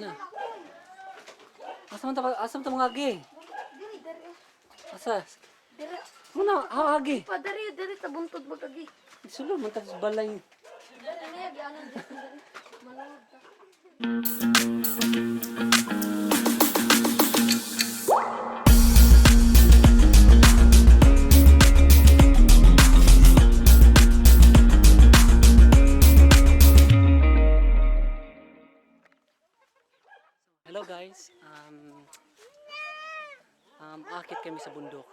Ana. Asam ta mga agi? Asa? Diri. Muna, agi. Pa diri ta buntod magagi. Sulod man ta sa balay. Diri niya gianan diri. Manood ta. Hello guys, akit kami sa bundok.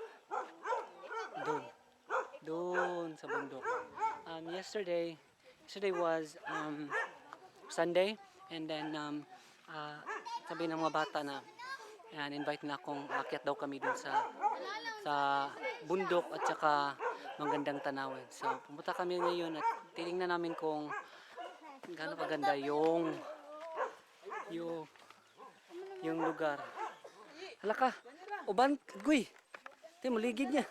Doon sa bundok. Yesterday was Sunday, and then sabi ng mga bata na invite na akong akyat daw kami dun sa bundok at saka magandang tanawin. So pumunta kami ngayon at tinignan namin kung gaano kaganda yung lugar. Hala ka, uban, guy. Ito mo ligid niya.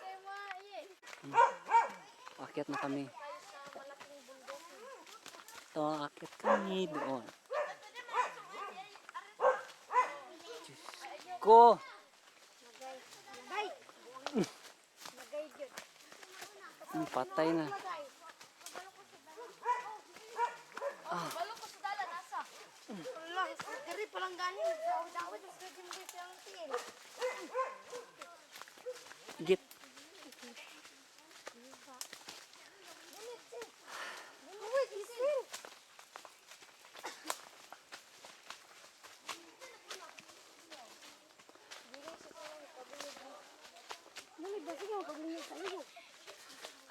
Akyat na kami. Ito, akyat kami doon. Diyos ko. Patay na. Diri palang gani nagdawat sa JimBoi siyang tin. Git.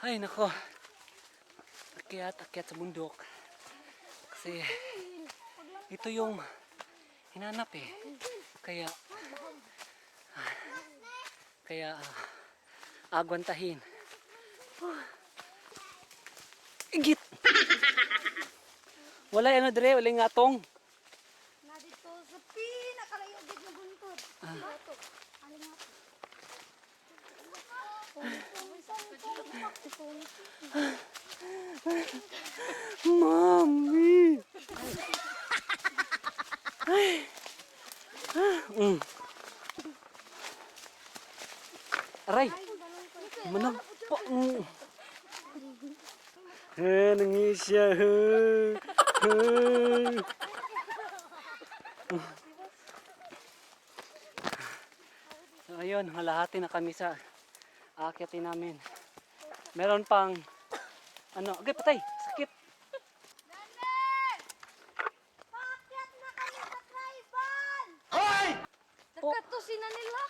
Ay nako. Akyat sa bundok. Kasi ito yung hinanap eh. Kaya agwantahin. Igit. Wala ano dire, wala ngatong. Na dito sa pinakalayo gid na buntod. Bato. Ano nga? Mami. Aray. Manang po. Nangis siya. So ayun, halahati na kami sa aakyatin namin. Meron pang ano, agay patay, sakit. Paakyat na kami sa tribal. Hoy! Nagkatusin na nila.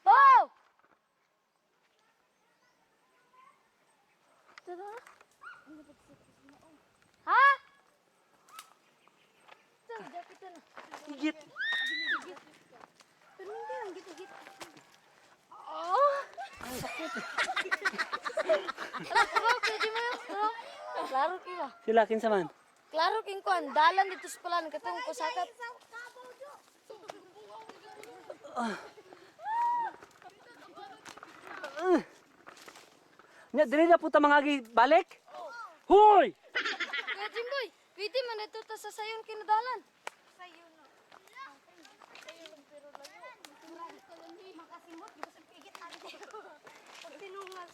Oh! Tara. Ha? Tara, dapat na. Igit. Pero hindi lang git-git. Oh! Ay, sakit. Klaro pwede mo yun. Klaro kiba. Sila kinsa man. Klaro king kuan dalan dito sa palan katong kusakat. Nya dili na puta mangagi balik. Hoy! Kuya JimBoi, pwede man ito ta sa sayon kinadalan. Sayon no. Sayon pero layo. Makasimot di ba sa pigit ali dito. Pag tinungas.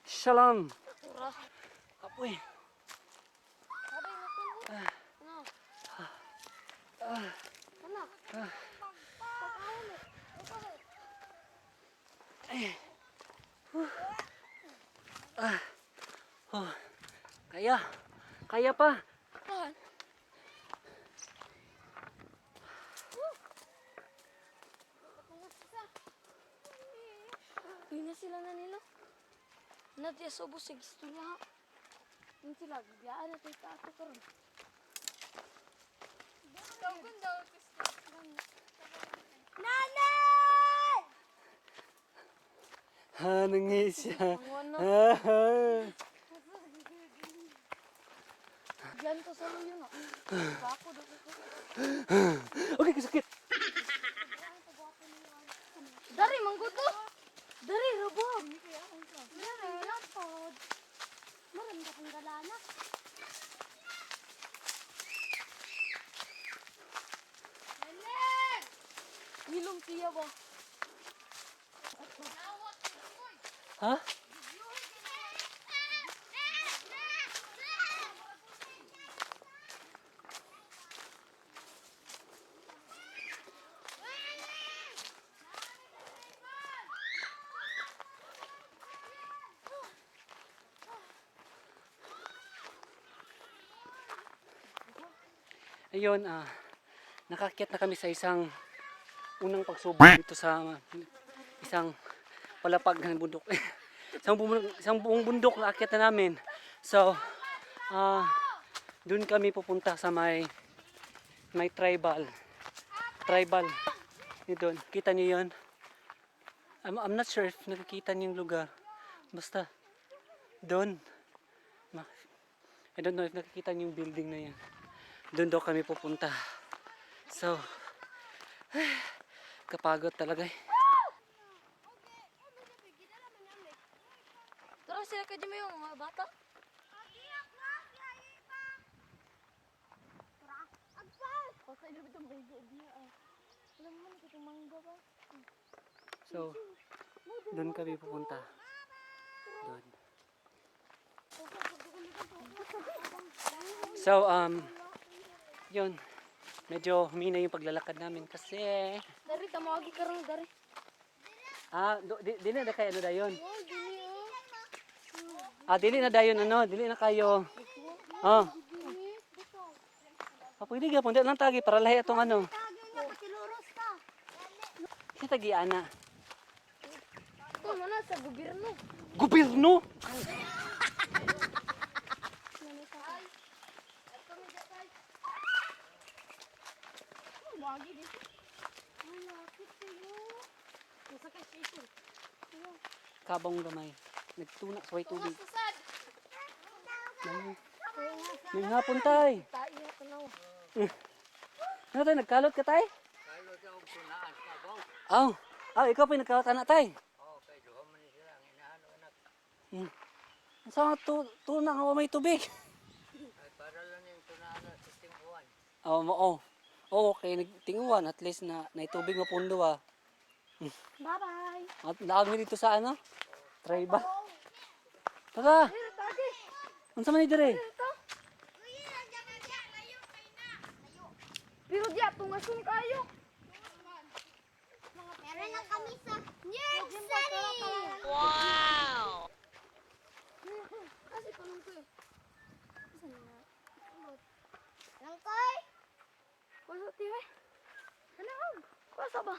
Shalom. Ura. Apoy. Sabay na to. No. Anak. Oh. Kaya pa. Kuan. Pina sila na nila. Nadia sobos sa gistorya. Yung sila, biyaan na tayo ato karon. Nanay! Nangis siya. Diyan to sa luyo na. Bako dito. Okay, sakit. Dari, mangguto. Dari, robog. Dari, lapod. Maranda kong galana. Nene! Hilong siya ba? Ha? Ayun, nakakyat na kami sa isang unang pagsubok dito sa isang palapag ng bundok. Isang buong bundok na akyat na namin. So, doon kami pupunta sa may tribal. Tribal. Doon. Kita niyo yun? I'm not sure if nakikita niyo yung lugar. Basta, doon. I don't know if nakikita niyo yung building na yan. Doon daw kami pupunta. So, kapagod talaga eh. Tara sila ka dyan yung mga bata. Patay na bitang baygo diya. Alam mo na kitang mangga ba? So, doon kami pupunta. Doon. So, yun. Medyo humina yung paglalakad namin kasi... Dari, tamawagi ka rin, dari. Dili na kayo ano dayon. Oh, dili Dili na dayon ano, dili na kayo. Pwede ka, punta lang tagi para lahi atong ano. Kasi tagi ana. Ito mana sa gobyerno. Gobyerno? Magi dito. Ay, lapit sa'yo. Masakay sa ito. Kabang gamay. Nagtuna sa way tubig. Masasad. May hapon tay. Tayo na tanaw. Ano tay, nagkalot ka tay? Kalot ako tunaan ka Aw, ba? ikaw pa yung nagkalot anak tay. Okay, doon man sila ang inaano anak. Saan nga tuna nga may tubig? Ay para lang yung tunaan na sa tingkuan. Okay, nagtinguan at least na naitubig mo pundo Bye-bye. At laag mi dito sa ano? Tribal. Taka, Dito, tagi. unsa man ni dire? Dito. Pero di atong asun kayo. Meron na kami sa Yes, City! Wow! Kasi panong ko eh. Saan na? Langkoy. Kusa tiwe. Ano? Kusa ba?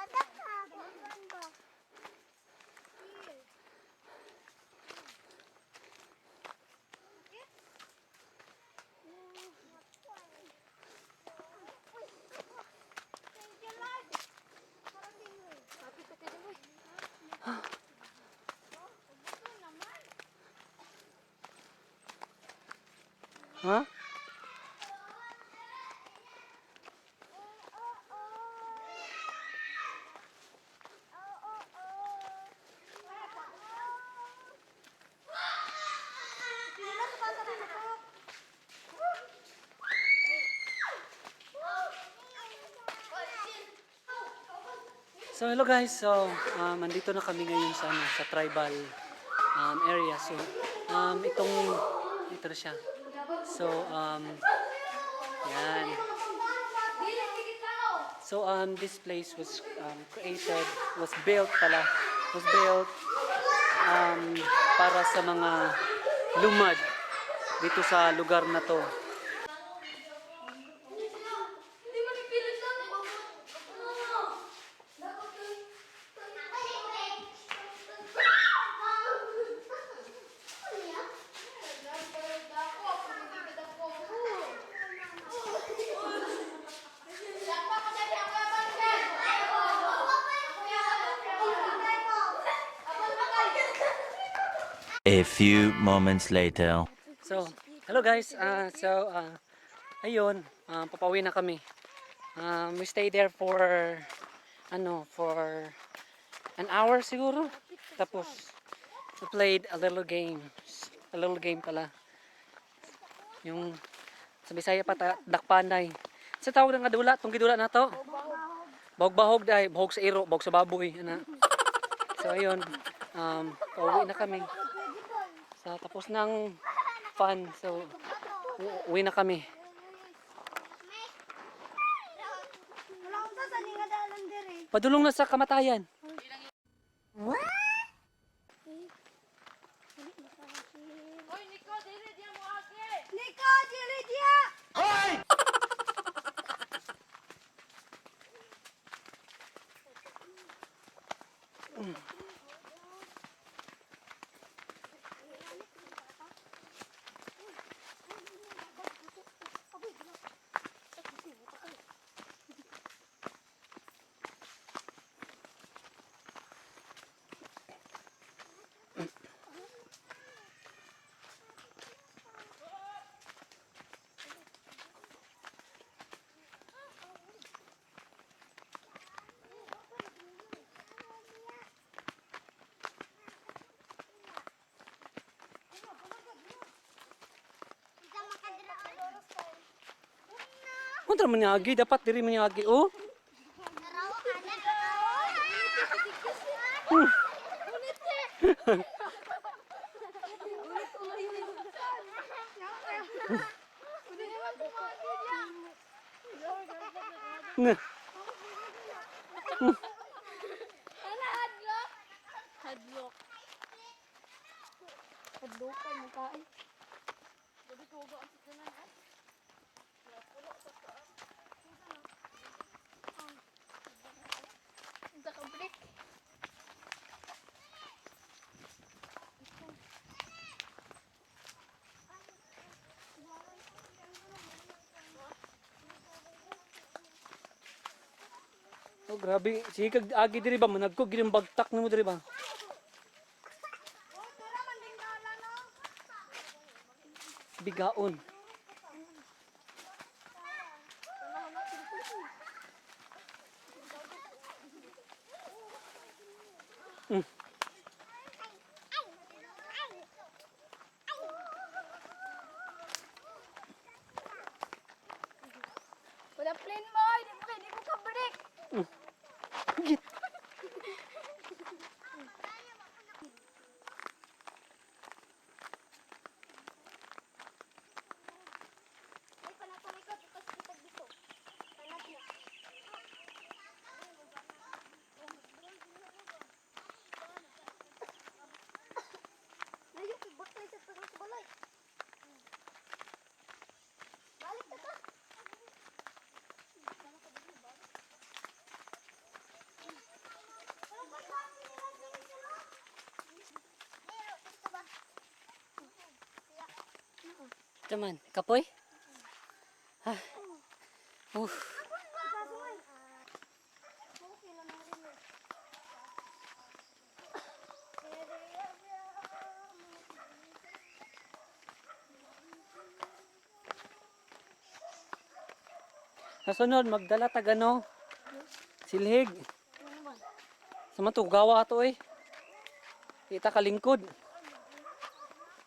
Ada ka. Bundok. Kapit ka dyan mo. Ha? So hello guys, so andito na kami ngayon sa sa tribal area. So ito na siya. So yan. So this place was built para sa mga lumad dito sa lugar na to. A few moments later. So, hello guys. Ayun, papauwi na kami. We stayed there for for an hour siguro. Tapos we played a little game. A little game pala. Yung sa Bisaya pa dakpanay. Sa tawag nga dula, tong gidula na to. Bahog-bahog dai, bahog sa iro, bahog sa baboy, ana. So ayun, pauwi na kami. Sa tapos ng fun. So uwi na kami. Wala akong sasanin nga dalan dire. Padulong na sa kamatayan. Nico, dili dia. Kontra man niagi, dapat diri man niagi. Oh. Nah. Hadlock. Hadlock ka mo kain. Dili ko go ang sikanan ha. Unsa ka break? Oh, grabe. Sige kag agi diri ba managko gining bagtak nimo diri ba? Bigaon. Wala plane mo, di mo ka break. Git. Ay panatong ikaw bukas kita dito. Panat niya. Layo kay botay sa tulos balay. Balik ka ta. Teman, kapoy? Ah. Uff. Sa sunod, magdala tag ano? Silhig. Sa matugawa ato eh. Kita kalingkod.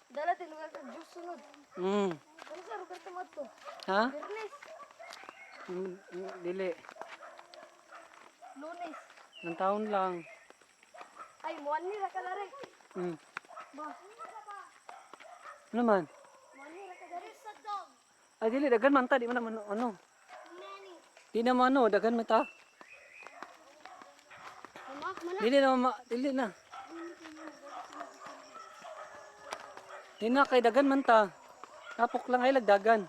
Dala din lugar ka juice sunod. Mm. Ano sa lugar tomato? Ha? Bernes, Dili. Lunes. Ng taon lang. Ay, muan ni ra kalare. Mm. Ba, Ano man? muan ni ra kalare sa dog. Ay dili dagan man ta, di man naman ano. Nani. Di naman ano, dagan man ta. Mamak mana? Dili na dili na. Di na kay dagan man ta. Tapok lang ay lagdagan.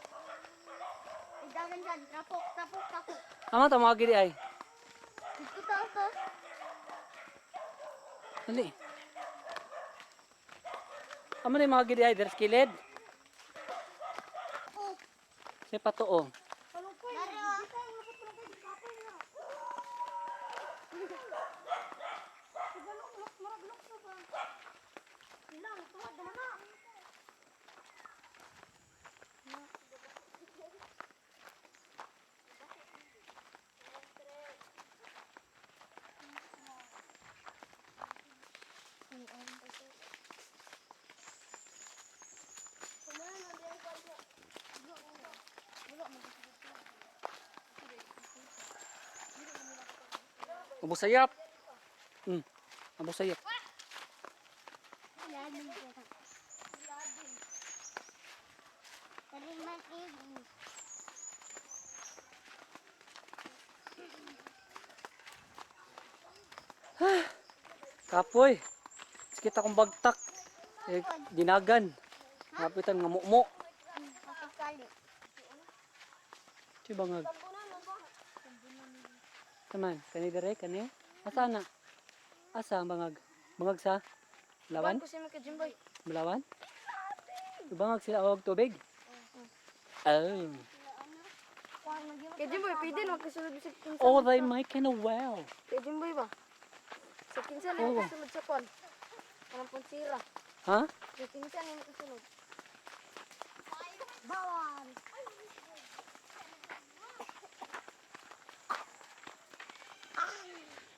Dagan dyan, tapok, tapok, tapok. Ama ta mga gidi ay. Dito taas to. Dali. Ama ni mga gidi ay der skiled. Say patuo. Palukoy. Dito ang nakapalagay sa kapay na. Marag-lok sa ba? Abo sayap. Abo sayap. Kapoy. Sikita kong bagtak. Dinagan. Kapitan nga mumo. Di bangag. Taman, kani dire kani. Asa na? Asa ang bangag? Bangag sa Bulawan? Ko siya ka JimBoi. Bulawan? Bangag sila og tubig? Oh. Kay JimBoi, pwede na magkasunod sa kinsa. Oh, they making a well. Kay JimBoi ba? Sa kinsa na Oo. magkasunod sa kon. Anong pong sira. Ha? Sa kinsa na magkasunod. Bawal.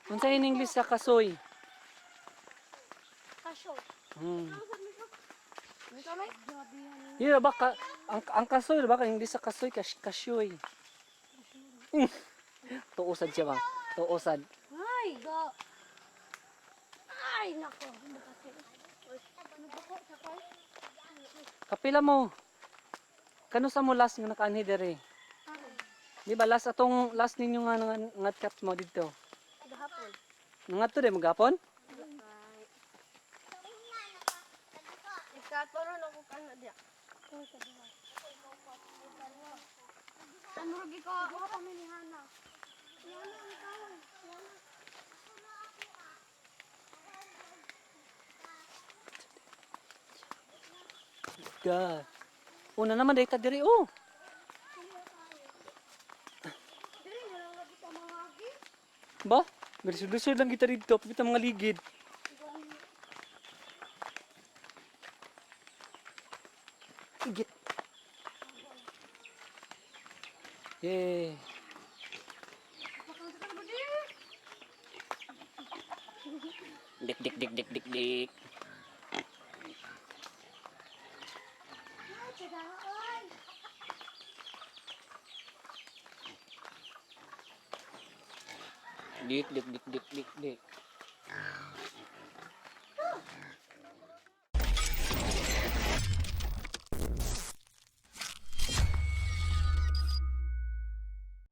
Unsa in English sa kasoy? Kasyo. Hmm. Ano sa may? Yun ba ka ang kasoy ba ka English sa kasoy kasyoy. Tuusad siya ba? Tuusad. Ay, go. Ay, nako. Kapila mo. Kano sa mo last nga nakaanhi dere? Di ba last atong last ninyo nga ngat mo dito? Gahapon. Ngat to de magapon? Ikatoro na ko kana dia. Ano rugi ko ako pamilihana. God. Una naman data diri oh. Ba? Bersud-bersud lang kita dito, pagkita mga ligid. Igit. Yay. Dik dik dik dik dik dik. Dik dik dik dik dik dik.